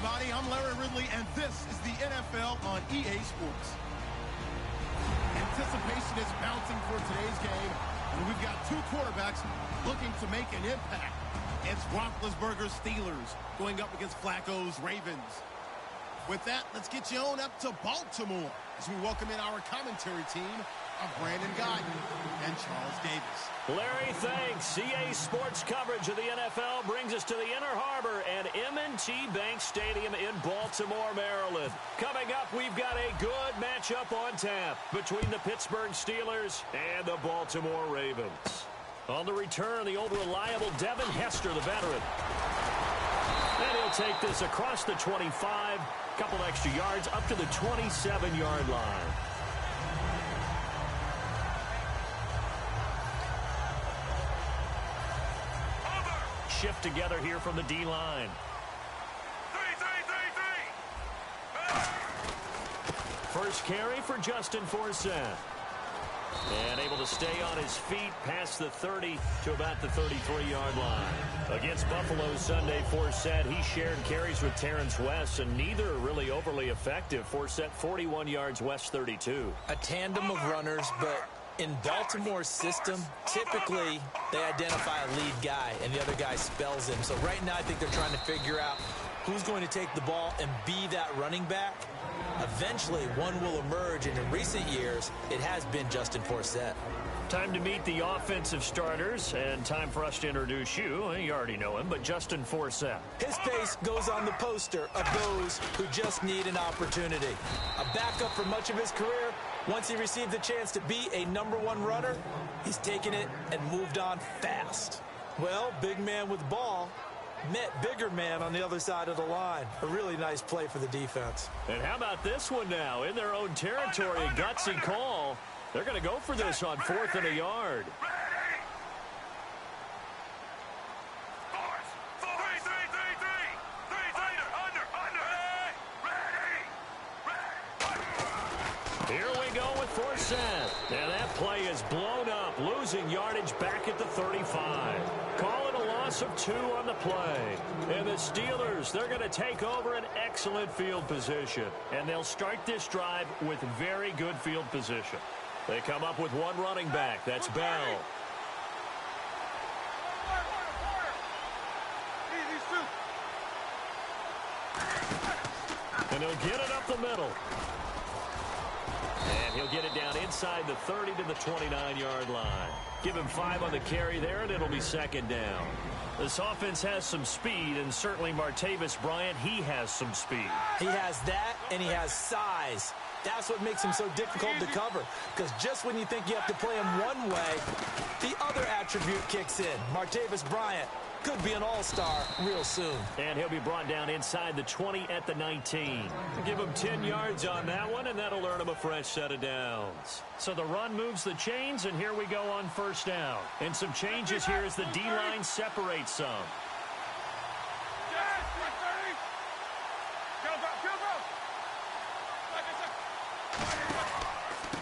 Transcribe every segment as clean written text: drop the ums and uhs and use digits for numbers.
everybody. I'm Larry Ridley, and this is the NFL on EA Sports. Anticipation is mounting for today's game, and we've got two quarterbacks looking to make an impact. It's Roethlisberger's Steelers going up against Flacco's Ravens. With that, let's get you on up to Baltimore as we welcome in our commentary team of Brandon Guyton and Charles Davis. Larry, thanks. EA Sports coverage of the NFL brings us to the Inner Harbor and M&T Bank Stadium in Baltimore, Maryland. Coming up, we've got a good matchup on tap between the Pittsburgh Steelers and the Baltimore Ravens. On the return, the old reliable Devin Hester, the veteran. And he'll take this across the 25, couple extra yards up to the 27-yard line. Shift together here from the D-line. First carry for Justin Forsett. And able to stay on his feet past the 30 to about the 33-yard line. Against Buffalo Sunday, Forsett, he shared carries with Terrence West, and neither really overly effective. Forsett 41 yards, West 32. A tandem of runners, but in Baltimore's system, typically they identify a lead guy, and the other guy spells him. So right now I think they're trying to figure out who's going to take the ball and be that running back. Eventually, one will emerge, and in recent years, it has been Justin Forsett. Time to meet the offensive starters, and time for us to introduce you. You already know him, but Justin Forsett. His face goes on the poster of those who just need an opportunity. A backup for much of his career. Once he received the chance to be a #1 runner, he's taken it and moved on fast. Well, big man with ball met bigger man on the other side of the line. A really nice play for the defense. And how about this one now? In their own territory, a gutsy call. They're going to go for this on 4th and a yard. Here we go with Forsett. And that play is blown up, losing yardage back at the 35. Call it a loss of 2 on the play. And the Steelers, they're going to take over an excellent field position. And they'll start this drive with very good field position. They come up with one running back. That's Bell. And he'll get it up the middle. And he'll get it down inside the 30 to the 29-yard line. Give him 5 on the carry there, and it'll be 2nd down. This offense has some speed, and certainly Martavis Bryant, he has some speed. He has that, and he has size. That's what makes him so difficult to cover, because just when you think you have to play him one way, the other attribute kicks in. Martavis Bryant could be an all-star real soon. And he'll be brought down inside the 20 at the 19. Give him 10 yards on that one, and that'll earn him a fresh set of downs. So the run moves the chains, and here we go on 1st down. And some changes here as the D-line separates some.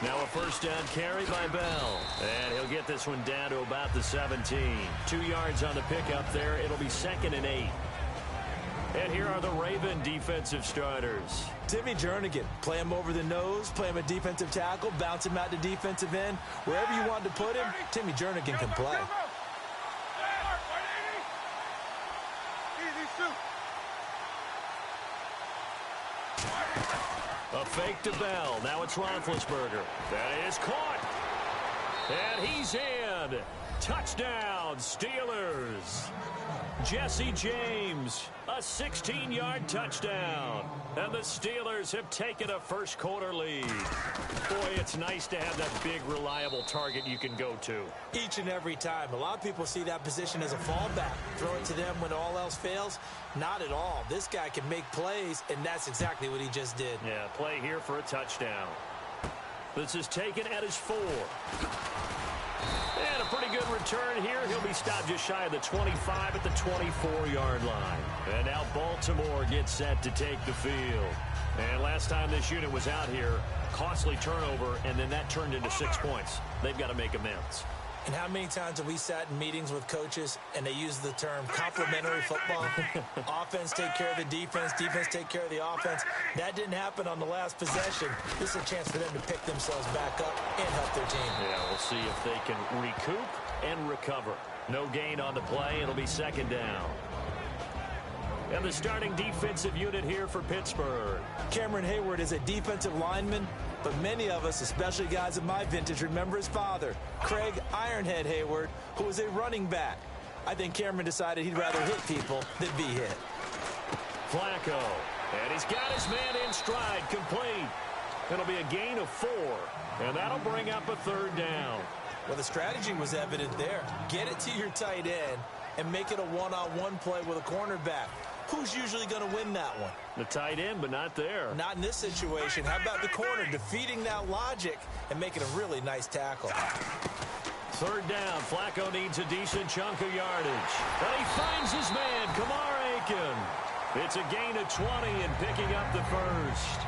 Now a 1st down carry by Bell. And he'll get this one down to about the 17. 2 yards on the pickup there. It'll be 2nd and 8. And here are the Raven defensive starters. Timmy Jernigan, play him over the nose, play him a defensive tackle, bounce him out to defensive end. Wherever you want to put him, Timmy Jernigan can play. A fake to Bell. Now it's Roethlisberger. That is caught. And he's in. Touchdown, Steelers. Jesse James, a 16-yard touchdown. And the Steelers have taken a first-quarter lead. Boy, it's nice to have that big, reliable target you can go to. Each and every time. A lot of people see that position as a fallback. Throw it to them when all else fails. Not at all. This guy can make plays, and that's exactly what he just did. Yeah, play here for a touchdown. This is taken at his 4. And a pretty good return here. He'll be stopped just shy of the 25 at the 24-yard line. And now Baltimore gets set to take the field. And last time this unit was out here, costly turnover, and then that turned into 6 points. They've got to make amends. And how many times have we sat in meetings with coaches and they use the term complementary football? Offense take care of the defense, defense take care of the offense. That didn't happen on the last possession. This is a chance for them to pick themselves back up and help their team. Yeah, we'll see if they can recoup and recover. No gain on the play. It'll be second down. And the starting defensive unit here for Pittsburgh. Cameron Hayward is a defensive lineman, but many of us, especially guys of my vintage, remember his father, Craig Ironhead Hayward, who was a running back. I think Cameron decided he'd rather hit people than be hit. Flacco, and he's got his man in stride, complete. It'll be a gain of 4, and that'll bring up a third down. Well, the strategy was evident there. Get it to your tight end and make it a one-on-one play with a cornerback. Who's usually going to win that one? The tight end, but not there. Not in this situation. How about the corner defeating that logic and making a really nice tackle? Third down. Flacco needs a decent chunk of yardage. And he finds his man, Kamar Aiken. It's a gain of 20 and picking up the first.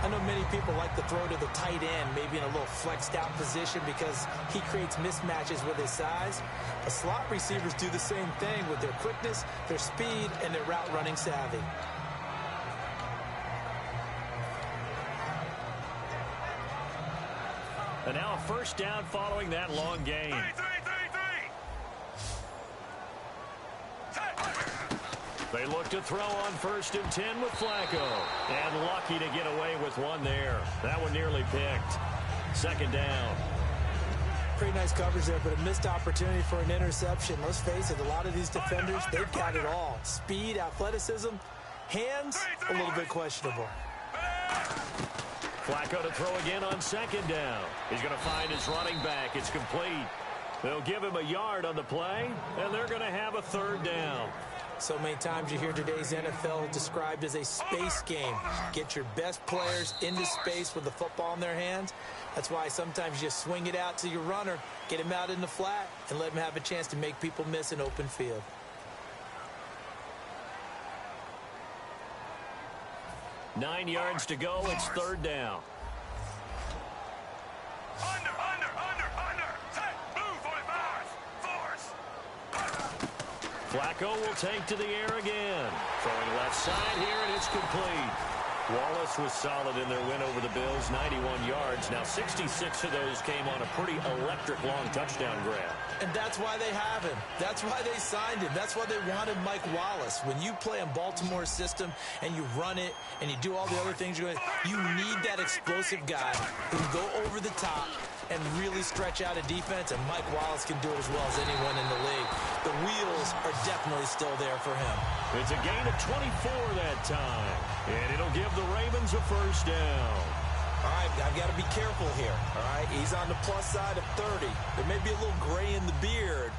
I know many people like to throw to the tight end, maybe in a little flexed out position because he creates mismatches with his size. But slot receivers do the same thing with their quickness, their speed, and their route running savvy. And now a first down following that long gain. They look to throw on 1st and 10 with Flacco. And lucky to get away with one there. That one nearly picked. Second down. Pretty nice coverage there, but a missed opportunity for an interception. Let's face it, a lot of these defenders, they've got it all. Speed, athleticism, hands, a little bit questionable. Flacco to throw again on 2nd down. He's going to find his running back. It's complete. They'll give him a yard on the play, and they're going to have a third down. So many times you hear today's NFL described as a space game. Get your best players into space with the football in their hands. That's why sometimes you just swing it out to your runner, get him out in the flat, and let him have a chance to make people miss an open field. Nine yards to go. It's third down. Under. Set. Blue 45. Force. Flacco will take to the air again. Throwing left side here, and it's complete. Wallace was solid in their win over the Bills, 91 yards. Now 66 of those came on a pretty electric long touchdown grab. And that's why they have him. That's why they signed him. That's why they wanted Mike Wallace. When you play in Baltimore's system and you run it and you do all the other things, you need that explosive guy who can go over the top and really stretch out a defense, and Mike Wallace can do it as well as anyone in the league. The wheels are definitely still there for him. It's a gain of 24 that time, and it'll give the Ravens a first down. All right, I've got to be careful here, all right? He's on the plus side of 30. There may be a little gray in the beard,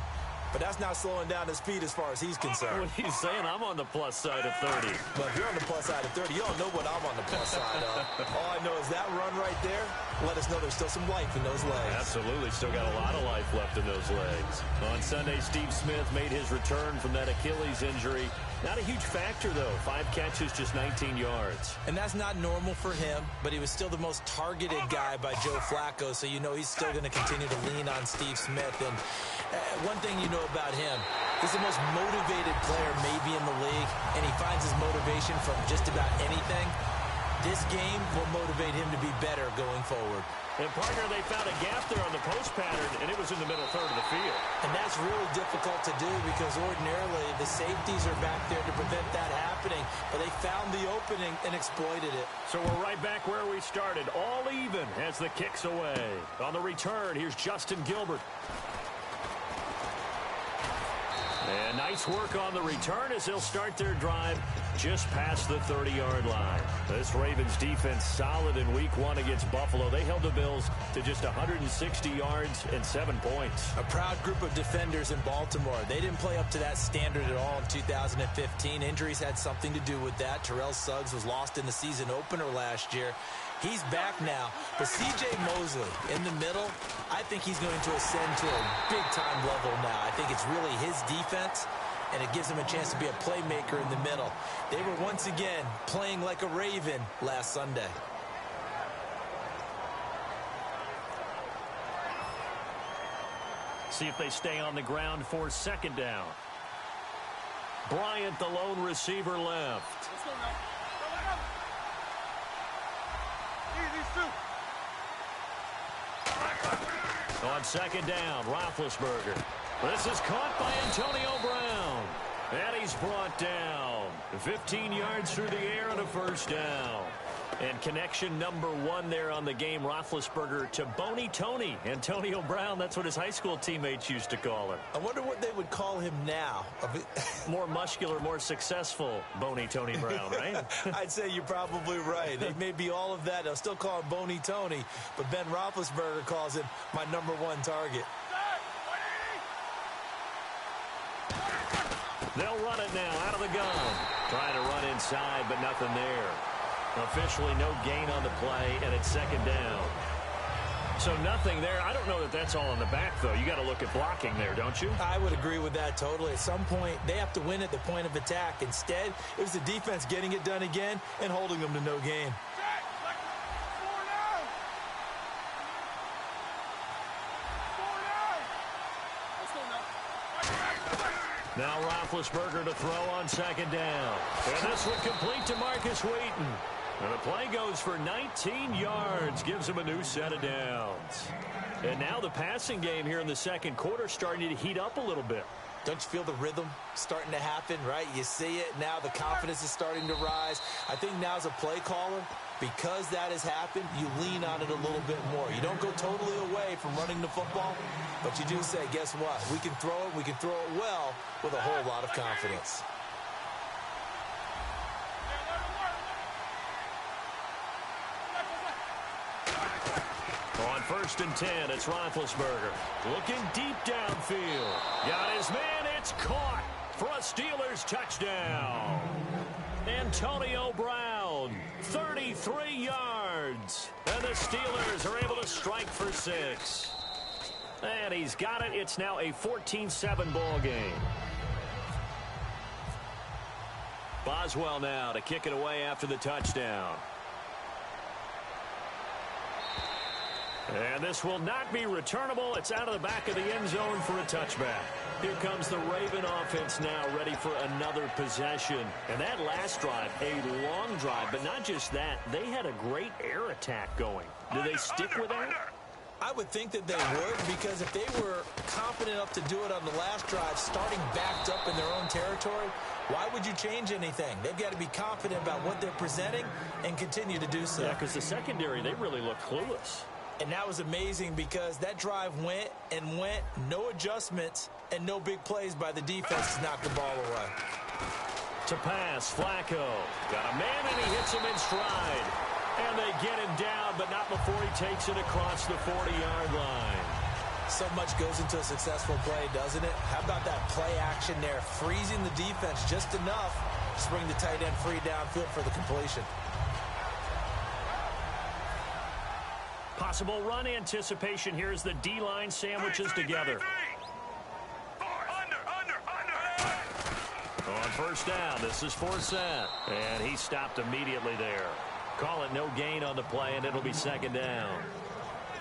but that's not slowing down his speed as far as he's concerned. What he's saying, I'm on the plus side of 30. But if you're on the plus side of 30, you don't know what I'm on the plus side of. All I know is that run right there let us know there's still some life in those legs. Absolutely, still got a lot of life left in those legs. On Sunday, Steve Smith made his return from that Achilles injury. Not a huge factor, though. 5 catches, just 19 yards. And that's not normal for him, but he was still the most targeted guy by Joe Flacco, so you know he's still going to continue to lean on Steve Smith. And one thing you know about him, he's the most motivated player maybe in the league, and he finds his motivation from just about anything. This game will motivate him to be better going forward. And, partner, they found a gap there on the post pattern, and it was in the middle third of the field. And that's really difficult to do because ordinarily the safeties are back there to prevent that happening. But they found the opening and exploited it. So we're right back where we started, all even as the kick's away. On the return, here's Justin Gilbert. And nice work on the return as they'll start their drive just past the 30-yard line. This Ravens defense solid in week 1 against Buffalo. They held the Bills to just 160 yards and 7 points. A proud group of defenders in Baltimore. They didn't play up to that standard at all in 2015. Injuries had something to do with that. Terrell Suggs was lost in the season opener last year. He's back now. But C.J. Mosley in the middle, I think he's going to ascend to a big-time level now. I think it's really his defense, and it gives him a chance to be a playmaker in the middle. They were once again playing like a Raven last Sunday. See if they stay on the ground for second down. Bryant, the lone receiver, left. Let's go now. On second down, Roethlisberger. This is caught by Antonio Brown. And he's brought down. 15 yards through the air and a first down. And connection number 1 there on the game, Roethlisberger to Boney Tony. Antonio Brown, that's what his high school teammates used to call him. I wonder what they would call him now. More muscular, more successful Boney Tony Brown, right? I'd say you're probably right. It may be all of that. They'll still call him Boney Tony, but Ben Roethlisberger calls him my number 1 target. They'll run it now out of the gun. Trying to run inside, but nothing there. Officially no gain on the play, and it's second down. So nothing there. I don't know that that's all in the back, though. You got to look at blocking there, don't you? I would agree with that totally. At some point, they have to win at the point of attack. Instead, it was the defense getting it done again and holding them to no gain. Now Roethlisberger to throw on second down. And this one complete to Marcus Wheaton. And the play goes for 19 yards. Gives him a new set of downs. And now the passing game here in the second quarter starting to heat up a little bit. Don't you feel the rhythm starting to happen, right? You see it. Now the confidence is starting to rise. I think now as a play caller, because that has happened, you lean on it a little bit more. You don't go totally away from running the football, but you do say, guess what? We can throw it. We can throw it well with a whole lot of confidence. On first and 10, it's Roethlisberger. Looking deep downfield. Got his man. It's caught for a Steelers touchdown. Antonio Brown, 33 yards. And the Steelers are able to strike for 6. And he's got it. It's now a 14-7 ball game. Boswell now to kick it away after the touchdown. And this will not be returnable. It's out of the back of the end zone for a touchback. Here comes the Raven offense now, ready for another possession. And that last drive, a long drive, but not just that. They had a great air attack going. Do they stick with that? I would think that they would, because if they were confident enough to do it on the last drive, starting backed up in their own territory, why would you change anything? They've got to be confident about what they're presenting and continue to do so. Yeah, because the secondary, they really look clueless. And that was amazing because that drive went and went, no adjustments, and no big plays by the defense to knock the ball away. To pass, Flacco. Got a man, and he hits him in stride. And they get him down, but not before he takes it across the 40-yard line. So much goes into a successful play, doesn't it? How about that play action there, freezing the defense just enough to bring the tight end free downfield for the completion. Possible run anticipation here as the D-line sandwiches together. On first down, this is Forsett. And he stopped immediately there. Call it no gain on the play, and it'll be second down.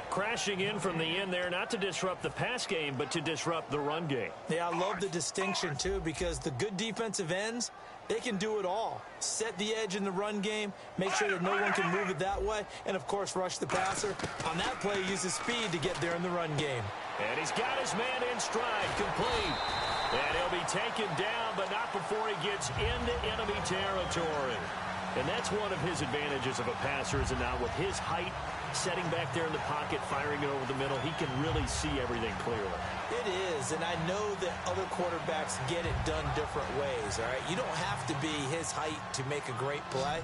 Crashing in from the end there, not to disrupt the pass game, but to disrupt the run game. Yeah, I love the distinction, too, because the good defensive ends, they can do it all. Set the edge in the run game, make sure that no one can move it that way, and, of course, rush the passer. On that play, use his speed to get there in the run game. And he's got his man in stride, complete. And he'll be taken down, but not before he gets into enemy territory. And that's one of his advantages of a passer, is it not? With his height, setting back there in the pocket, firing it over the middle, he can really see everything clearly. It is, and I know that other quarterbacks get it done different ways, all right? You don't have to be his height to make a great play,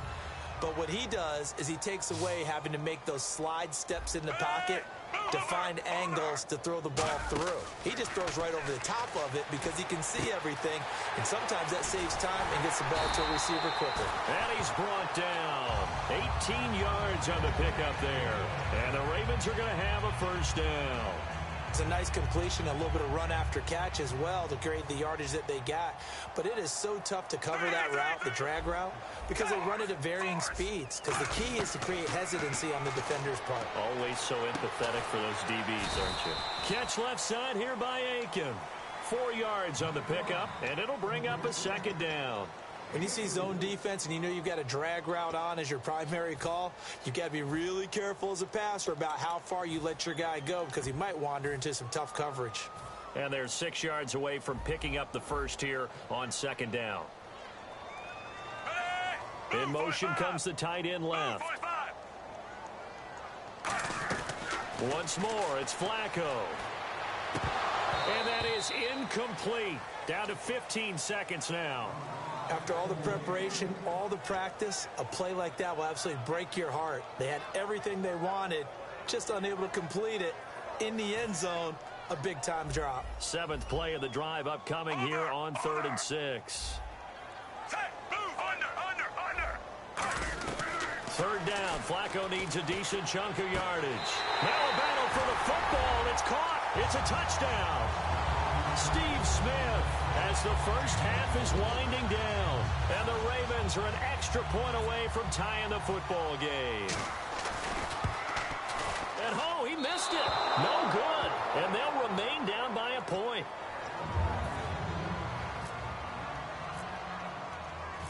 but what he does is he takes away having to make those slide steps in the pocket to find angles to throw the ball through. He just throws right over the top of it because he can see everything, and sometimes that saves time and gets the ball to a receiver quicker. And he's brought down. 18 yards on the pickup there. And the Ravens are going to have a first down. It's a nice completion, a little bit of run after catch as well to create the yardage that they got. But it is so tough to cover that route, the drag route, because they run it at varying speeds. Because the key is to create hesitancy on the defender's part. Always so empathetic for those DBs, aren't you? Catch left side here by Aiken. 4 yards on the pickup, and it'll bring up a second down. When you see zone defense and you know you've got a drag route on as your primary call, you've got to be really careful as a passer about how far you let your guy go because he might wander into some tough coverage. And they're 6 yards away from picking up the first here on second down. In motion comes the tight end left. Once more, it's Flacco. And that is incomplete. Down to 15 seconds now. After all the preparation, all the practice, a play like that will absolutely break your heart. They had everything they wanted, just unable to complete it. In the end zone, a big-time drop. 7th play of the drive upcoming here on 3rd and 6. Third down, Flacco needs a decent chunk of yardage. Now a battle for the football. It's caught. It's a touchdown. Steve Smith as the first half is winding down. And the Ravens are an extra point away from tying the football game. And oh, he missed it. No good. And they'll remain down by a point.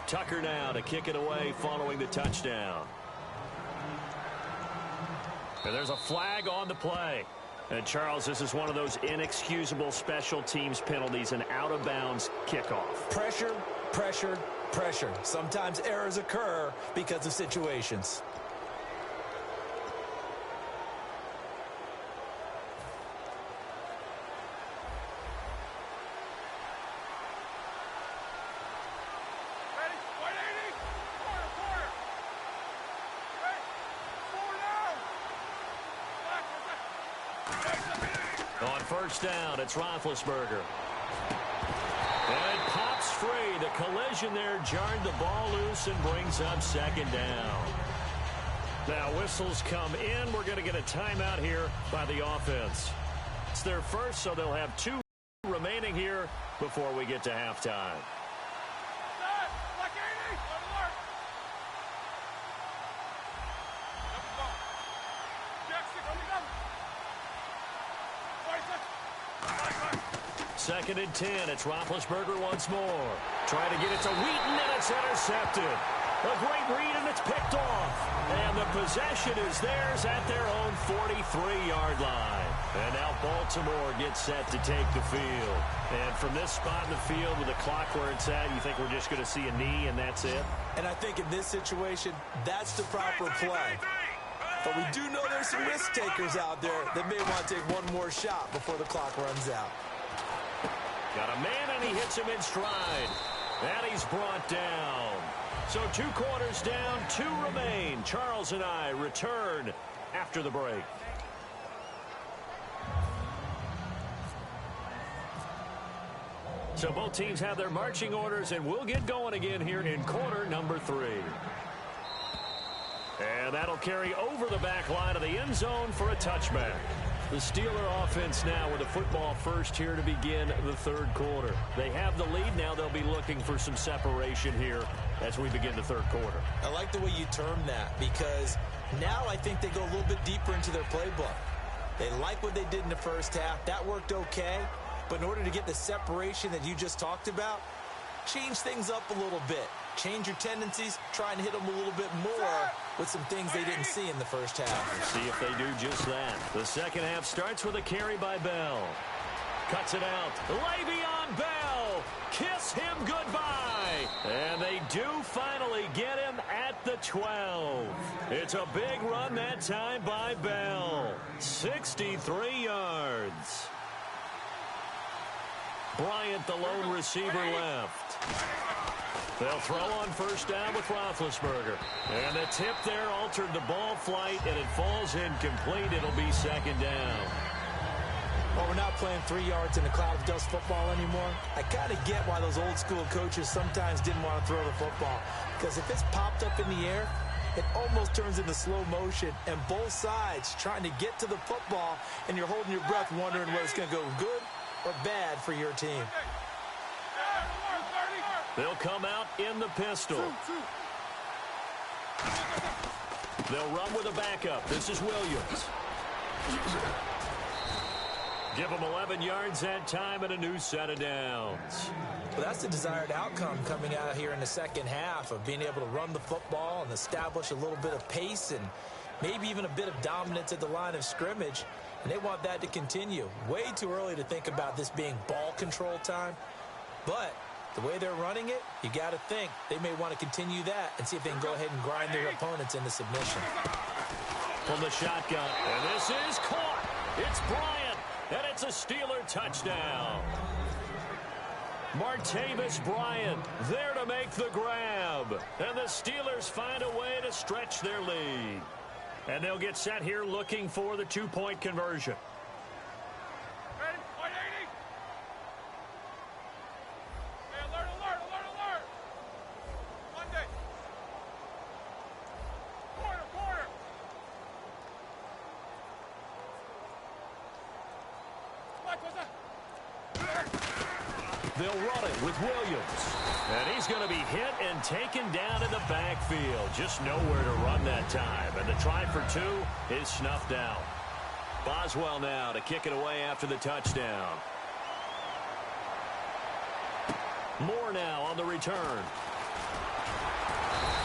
Tucker now to kick it away following the touchdown. And there's a flag on the play. And, Charles, this is one of those inexcusable special teams penalties, an out-of-bounds kickoff. Pressure, pressure, pressure. Sometimes errors occur because of situations. On first down, it's Roethlisberger. And it pops free. The collision there jarred the ball loose and brings up second down. Now whistles come in. We're going to get a timeout here by the offense. It's their first, so they'll have 2 remaining here before we get to halftime. Second and 10. It's Roethlisberger once more. Trying to get it to Wheaton, and it's intercepted. A great read, and it's picked off. And the possession is theirs at their own 43-yard line. And now Baltimore gets set to take the field. And from this spot in the field with the clock where it's at, you think we're just going to see a knee and that's it? And I think in this situation, that's the proper play. But we do know there's some risk takers out there that may want to take one more shot before the clock runs out. Got a man, and he hits him in stride. And he's brought down. So 2 quarters down, 2 remain. Charles and I return after the break. So both teams have their marching orders, and we'll get going again here in quarter number 3. And that'll carry over the back line of the end zone for a touchback. The Steeler offense now with the football first here to begin the 3rd quarter. They have the lead. Now they'll be looking for some separation here as we begin the 3rd quarter. I like the way you term that because now I think they go a little bit deeper into their playbook. They like what they did in the first half. That worked okay. But in order to get the separation that you just talked about, change things up a little bit. Change your tendencies, try and hit them a little bit more with some things they didn't see in the first half. Let's see if they do just that. The second half starts with a carry by Bell. Cuts it out. Le'Veon Bell. Kiss him goodbye. And they do finally get him at the 12. It's a big run that time by Bell. 63 yards. Bryant, the lone receiver, left. They'll throw on first down with Roethlisberger. And the tip there altered the ball flight, and it falls incomplete. It'll be second down. Well, we're not playing 3 yards in a cloud of dust football anymore. I kind of get why those old school coaches sometimes didn't want to throw the football. Because if it's popped up in the air, It almost turns into slow motion, and both sides trying to get to the football, and you're holding your breath wondering whether it's going to go good or bad for your team. They'll come out in the pistol. They'll run with a backup. This is Williams. Give them 11 yards that time and a new set of downs. Well, that's the desired outcome coming out here in the second half of being able to run the football and establish a little bit of pace and maybe even a bit of dominance at the line of scrimmage. And they want that to continue. Way too early to think about this being ball control time. But the way they're running it, you got to think they may want to continue that and see if they can go ahead and grind their opponents into submission. From the shotgun, and this is caught. It's Bryant, and it's a Steeler touchdown. Martavis Bryant there to make the grab, and the Steelers find a way to stretch their lead. And they'll get set here looking for the two-point conversion. They'll run it with Williams. And he's going to be hit and taken down in the backfield. Just nowhere to run that time. And the try for two is snuffed out. Boswell now to kick it away after the touchdown. Moore now on the return.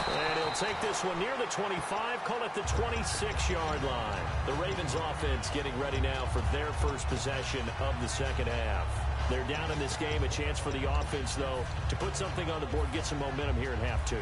And he'll take this one near the 25, call it the 26-yard line. The Ravens offense getting ready now for their first possession of the second half. They're down in this game. A chance for the offense, though, to put something on the board, get some momentum here in half two.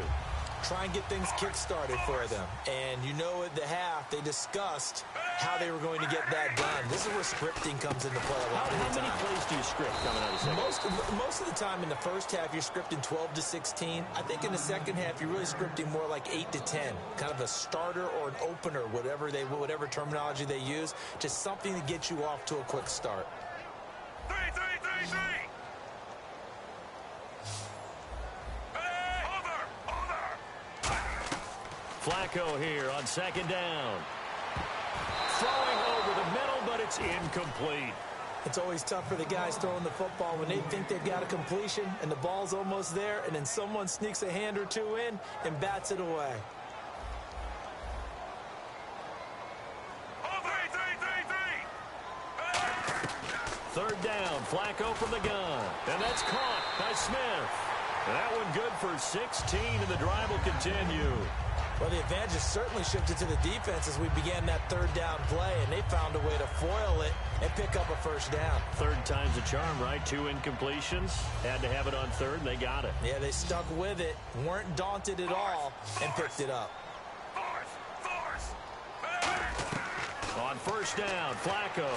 Try and get things kick-started for them. And you know at the half, they discussed how they were going to get that done. This is where scripting comes into play a lot of the time. How many plays do you script coming out of the second? Most of the time in the first half, you're scripting 12 to 16. I think in the second half, you're really scripting more like 8 to 10. Kind of a starter or an opener, whatever terminology they use. Just something to get you off to a quick start. Flacco here on second down. Throwing over the middle, but it's incomplete. It's always tough for the guys throwing the football when they think they've got a completion and the ball's almost there, and then someone sneaks a hand or two in and bats it away. Third down, Flacco from the gun. And that's caught by Smith. And that one good for 16, and the drive will continue. Well, the advantage certainly shifted to the defense as we began that third down play, and they found a way to foil it and pick up a first down. Third time's a charm, right? 2 incompletions. Had to have it on third, and they got it. Yeah, they stuck with it, weren't daunted at all, and picked it up. On first down, Flacco.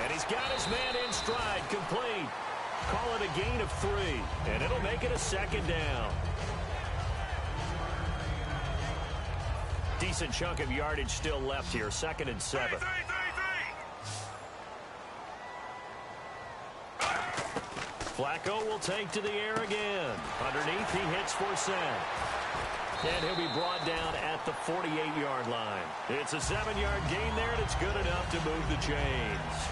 And he's got his man in stride, complete. Call it a gain of 3, and it'll make it a second down. Decent chunk of yardage still left here, 2nd and 7. Flacco will take to the air again. Underneath, he hits for Sam. And he'll be brought down at the 48-yard line. It's a 7-yard gain there, and it's good enough to move the chains.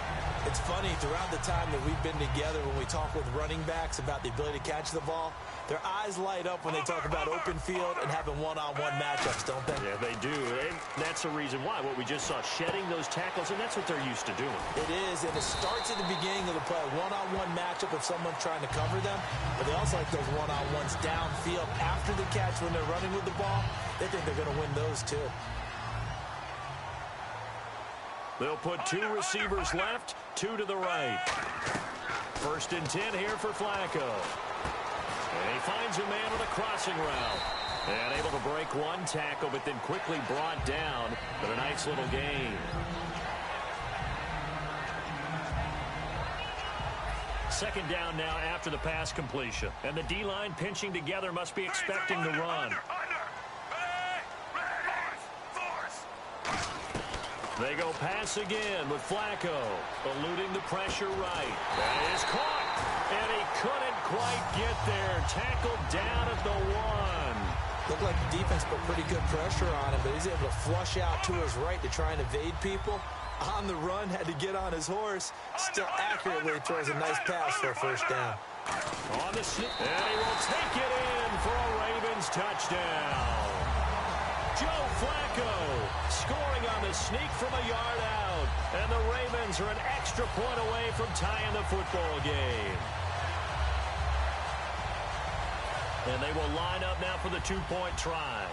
It's funny, throughout the time that we've been together, when we talk with running backs about the ability to catch the ball, their eyes light up when they talk about open field and having one-on-one matchups, don't they? Yeah, they do. And that's the reason why. What we just saw, shedding those tackles, and that's what they're used to doing. It is, and it starts at the beginning of the play. One-on-one matchup if someone's trying to cover them, but they also like those one-on-ones downfield after the catch when they're running with the ball. They think they're going to win those, too. They'll put 2 receivers left, 2 to the right. 1st and 10 here for Flacco. And he finds a man with a crossing route. And able to break one tackle, but then quickly brought down. But a nice little gain. Second down now after the pass completion. And the D-line pinching together, must be expecting the run. They go pass again with Flacco, eluding the pressure right. That is caught, and he couldn't quite get there. Tackled down at the 1. Looked like the defense put pretty good pressure on him, but he's able to flush out to his right to try and evade people. On the run, had to get on his horse. Still accurately throws a nice pass for a first down. On the sneak, and he will take it in for a Ravens touchdown. Joe Flacco scoring on the sneak from a yard out. And the Ravens are an extra point away from tying the football game. And they will line up now for the two-point try.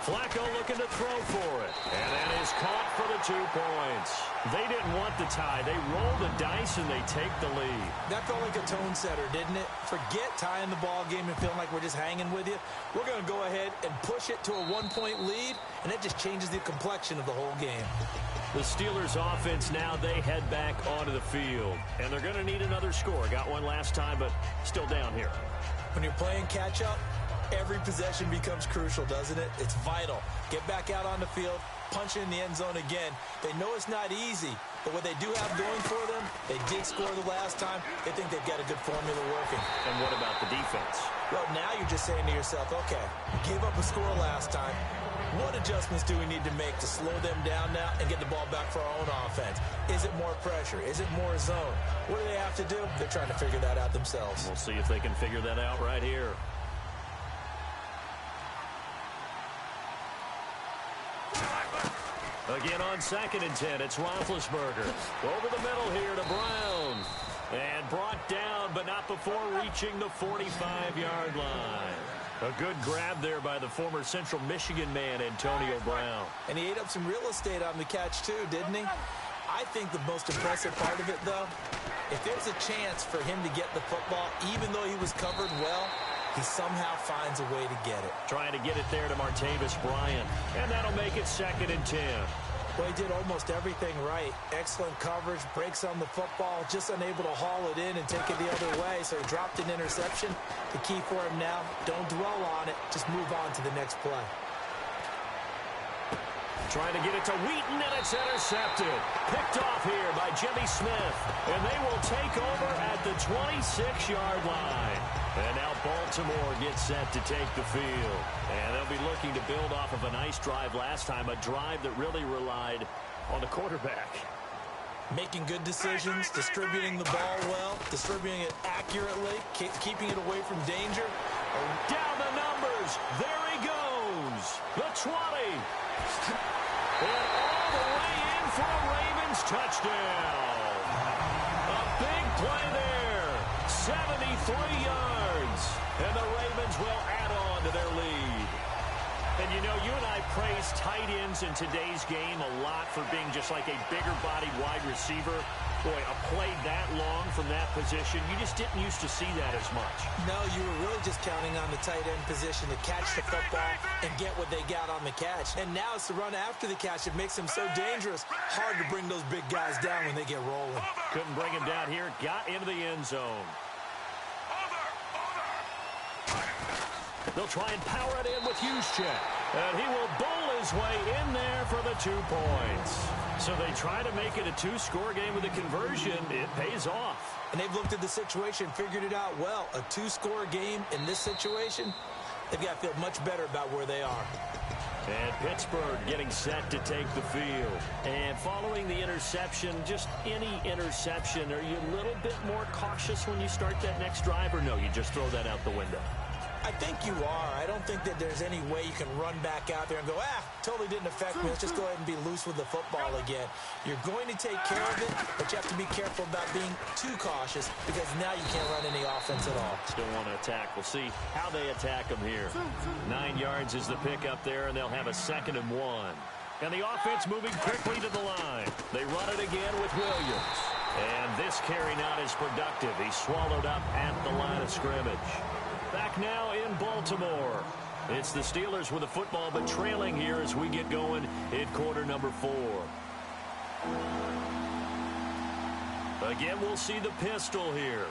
Flacco looking to throw for it. And that is caught for the 2 points. They didn't want the tie. They roll the dice and they take the lead. That felt like a tone setter, didn't it? Forget tying the ball game and feeling like we're just hanging with you. We're going to go ahead and push it to a 1-point lead, and that just changes the complexion of the whole game. The Steelers offense now, they head back onto the field. And they're going to need another score. Got one last time, but still down here. When you're playing catch-up, every possession becomes crucial, doesn't it? It's vital. Get back out on the field, punch it in the end zone again. They know it's not easy, but what they do have going for them, they did score the last time. They think they've got a good formula working. And what about the defense? Well, now you're just saying to yourself, okay, gave up a score last time. What adjustments do we need to make to slow them down now and get the ball back for our own offense? Is it more pressure? Is it more zone? What do they have to do? They're trying to figure that out themselves. We'll see if they can figure that out right here. Again on 2nd and 10, it's Roethlisberger. Over the middle here to Brown. And brought down, but not before reaching the 45-yard line. A good grab there by the former Central Michigan man, Antonio Brown. And he ate up some real estate on the catch, too, didn't he? I think the most impressive part of it, though, if there's a chance for him to get the football, even though he was covered well, he somehow finds a way to get it. Trying to get it there to Martavis Bryant. And that'll make it 2nd and 10. Well, he did almost everything right. Excellent coverage, breaks on the football, just unable to haul it in and take it the other way, so he dropped an interception. The key for him now, don't dwell on it, just move on to the next play. Trying to get it to Wheaton, and it's intercepted. Picked off here by Jimmy Smith. And they will take over at the 26-yard line. And now Baltimore gets set to take the field. And they'll be looking to build off of a nice drive last time, a drive that really relied on the quarterback. Making good decisions, distributing the ball well, distributing it accurately, keeping it away from danger. Down the numbers. There he goes. The 20. And all the way in for a Ravens touchdown. A big play there. 73 yards. And the Ravens will add on to their lead. And you know, you and I praise tight ends in today's game a lot for being just like a bigger-bodied wide receiver. Boy, a play that long from that position, you just didn't used to see that as much. No, you were really just counting on the tight end position to catch the football and get what they got on the catch. And now it's the run after the catch that makes them so dangerous. Hard to bring those big guys down when they get rolling. Couldn't bring him down here. Got into the end zone. They'll try and power it in with Juszczyk. And he will bowl his way in there for the 2 points. So they try to make it a 2-score game with a conversion. It pays off. And they've looked at the situation, figured it out well. A 2-score game in this situation, they've got to feel much better about where they are. And Pittsburgh getting set to take the field. And following the interception, just any interception, are you a little bit more cautious when you start that next drive, or no, you just throw that out the window? I think you are. I don't think that there's any way you can run back out there and go, totally didn't affect me. Let's just go ahead and be loose with the football again. You're going to take care of it, but you have to be careful about being too cautious because now you can't run any offense at all. Still want to attack. We'll see how they attack them here. 9 yards is the pick up there, and they'll have a 2nd and 1. And the offense moving quickly to the line. They run it again with Williams. And this carry not as productive. He's swallowed up at the line of scrimmage. Back now in Baltimore. It's the Steelers with the football, but trailing here as we get going in quarter number 4. Again, we'll see the pistol here.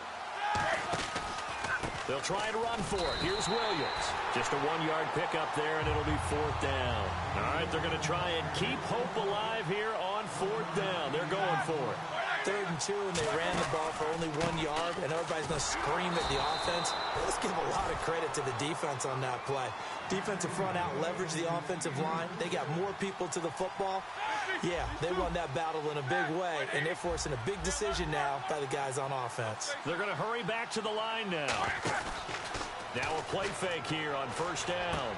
They'll try and run for it. Here's Williams. Just a 1-yard pickup there, and it'll be 4th down. All right, they're going to try and keep hope alive here on 4th down. They're going for it. 3rd and 2, and they ran the ball for only 1 yard, and everybody's going to scream at the offense. Let's give a lot of credit to the defense on that play. Defensive front out leveraged the offensive line. They got more people to the football. Yeah, they won that battle in a big way, and they're forcing a big decision now by the guys on offense. They're going to hurry back to the line now. Now a play fake here on 1st down.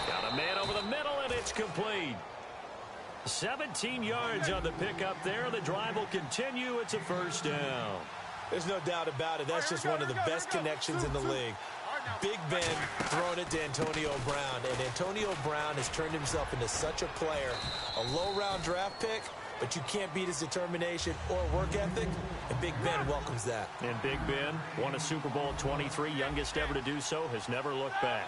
Got a man over the middle, and it's complete. 17 yards on the pickup there. The drive will continue. It's a 1st down. There's no doubt about it. That's just one of the best connections in the league. Big Ben throwing it to Antonio Brown, and Antonio Brown has turned himself into such a player. A low-round draft pick, but you can't beat his determination or work ethic, and Big Ben welcomes that. And Big Ben won a Super Bowl 23, youngest ever to do so, has never looked back.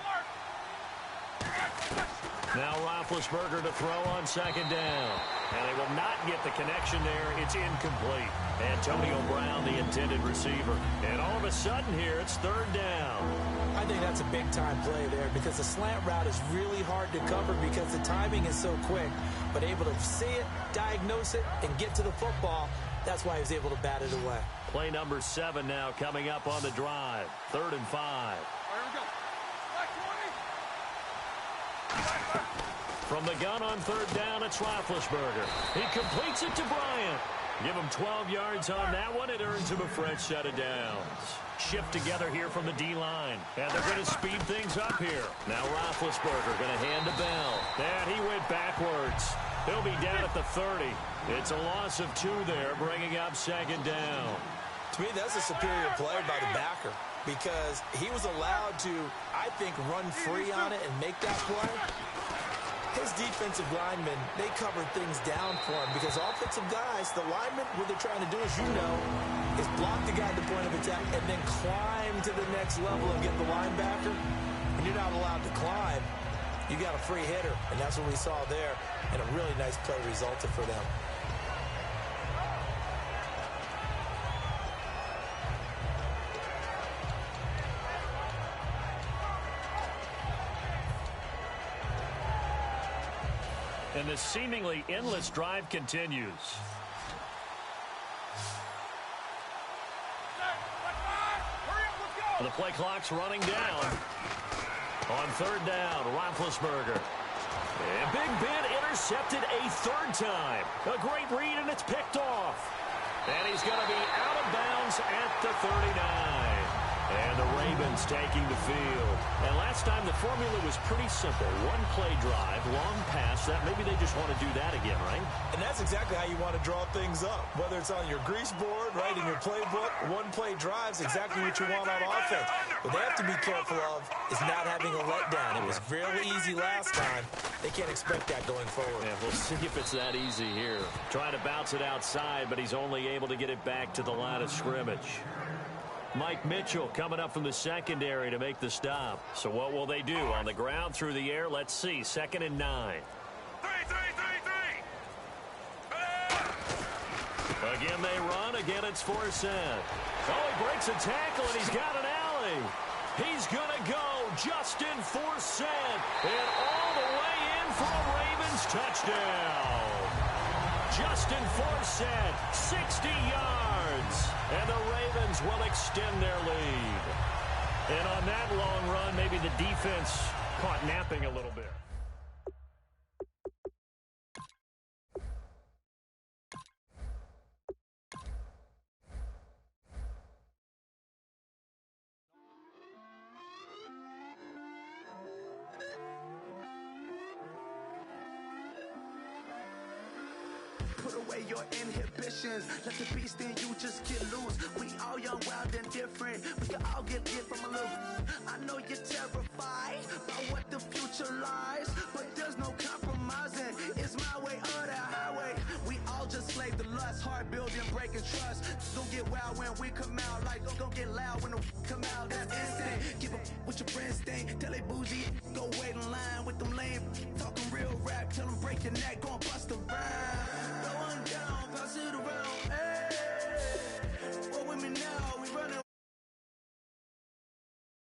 Now Roethlisberger to throw on 2nd down. And they will not get the connection there. It's incomplete. Antonio Brown, the intended receiver. And all of a sudden here, it's 3rd down. I think that's a big-time play there because the slant route is really hard to cover because the timing is so quick. But able to see it, diagnose it, and get to the football, that's why he was able to bat it away. Play number 7 now coming up on the drive. 3rd and 5. From the gun on 3rd down, it's Roethlisberger. He completes it to Bryant. Give him 12 yards on that one. It earns him a fresh set of downs. Shift together here from the D-line. And they're going to speed things up here. Now Roethlisberger going to hand to Bell. And he went backwards. He'll be down at the 30. It's a loss of 2 there, bringing up 2nd down. To me, that's a superior play by the backer because he was allowed to, I think, run free on it and make that play. His defensive linemen, they covered things down for him because offensive guys, the linemen, what they're trying to do, as you know, is block the guy at the point of attack and then climb to the next level and get the linebacker. When you're not allowed to climb, you got a free hitter, and that's what we saw there, and a really nice play resulted for them. And the seemingly endless drive continues. The play clock's running down. On 3rd down, Roethlisberger. And Big Ben intercepted a 3rd time. A great read, and it's picked off. And he's going to be out of bounds at the 39. And the Ravens taking the field. And last time the formula was pretty simple. 1 play drive, long pass. That maybe they just want to do that again, right? And that's exactly how you want to draw things up. Whether it's on your grease board, right, in your playbook, 1 play drive is exactly what you want on offense. What they have to be careful of is not having a letdown. It was fairly easy last time. They can't expect that going forward. Yeah, we'll see if it's that easy here. Trying to bounce it outside, but he's only able to get it back to the line of scrimmage. Mike Mitchell coming up from the secondary to make the stop. So what will they do? On the ground, through the air? Let's see. 2nd and 9. 3. Again, they run. Again, it's Forsett. Oh, he breaks a tackle, and he's got an alley. He's going to go. Justin Forsett. And all the way in for a Ravens touchdown. Justin Forsett, 60 yards. And the Ravens will extend their lead. And on that long run, maybe the defense caught napping a little bit. Put away your inhibitions. Let the beast in you just get loose. We all young, wild, and different. We can all get lit from a little. I know you're terrified by what the future lies, but there's no compromising. It's my way or the highway. We all just slave the lust, hard building, breaking trust. Don't get wild when we come out. Like don't get loud when the come out. That's instant. Give up with your friends thing. Tell they bougie, go wait in line with them lame. Talking real rap, tell them break your neck, go and bust around.